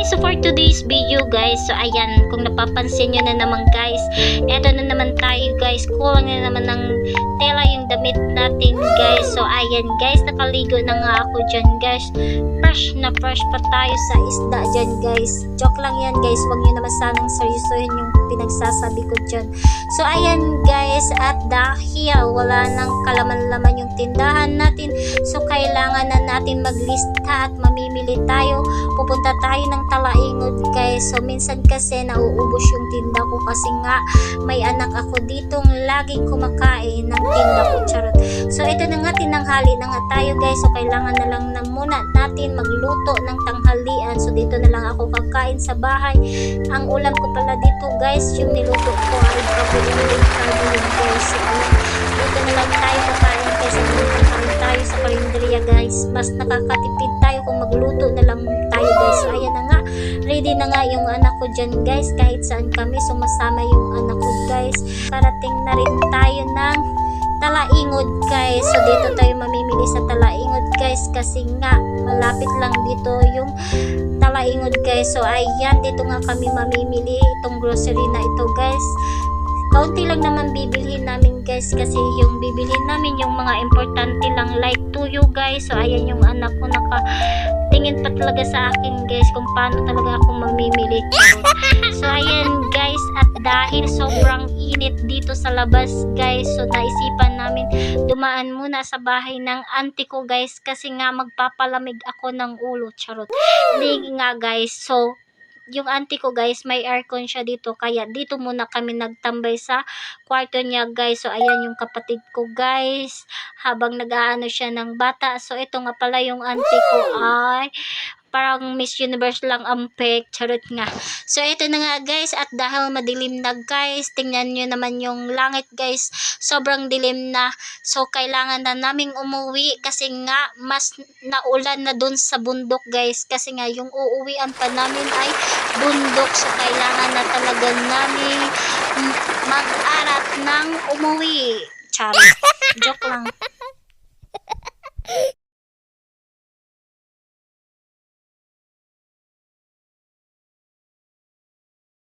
So for today's video guys, so ayan, kung napapansin nyo na naman guys, eto na naman tayo guys, kulang na naman ng tela yung damit natin guys. So ayan guys, nakaligo na nga ako dyan guys. Fresh na fresh pa tayo sa isda dyan guys. Joke lang yan guys, huwag nyo naman sanang seryosohin yung pinagsasabi ko dyan. So ayan guys, at dahil wala nang kalaman-laman yung tindahan natin, so kailangan na natin maglista at mamimili tayo. Pupunta tayo ng Talaingod guys. So minsan kasi nauubos yung tinda ko kasi nga may anak ako ditong laging kumakain ng tinda ko, charot. So ito na nga, tinanghali na nga tayo guys. So kailangan na lang na muna natin magluto ng tanghalian. So dito na lang ako kakain sa bahay. Ang ulam ko pala dito guys, yung niluto ko ay pabuling guys. So dito na lang tayo kakain kasi kakain tayo sa karinderya guys. Mas nakakatipid tayo kung magluto na lang tayo guys. So ayan na nga, ready na nga yung anak ko dyan guys. Kahit saan kami, sumasama yung anak ko guys. Parating na rin tayo ng Talaingod guys. So dito tayo mamimili sa Talaingod guys kasi nga malapit lang dito yung Talaingod guys. So ayan, dito nga kami mamimili itong grocery na ito guys. Kaunti lang naman bibilhin namin guys kasi yung bibilhin namin yung mga importante lang like tuyo guys. So ayan yung anak ko nakatingin pa talaga sa akin guys kung paano talaga ako mamimili. So ayan guys, at dahil sobrang init dito sa labas guys, so naisipan namin dumaan muna sa bahay ng auntie ko guys kasi nga magpapalamig ako ng ulo, charot. Hindi nga guys, so yung auntie ko guys, may aircon siya dito, kaya dito muna kami nagtambay sa kwarto niya guys. So ayan yung kapatid ko guys, habang nag-aano siya ng bata. So ito nga pala yung auntie ko ay parang Miss Universe lang ang pek, charot nga. So ito na nga guys, at dahil madilim na guys, tingnan nyo naman yung langit guys, sobrang dilim na. So kailangan na naming umuwi kasi nga mas naulan na dun sa bundok guys, kasi nga yung uuwian pa namin ay bundok. So kailangan na talaga namin mag-arat ng umuwi, charot. Joke lang.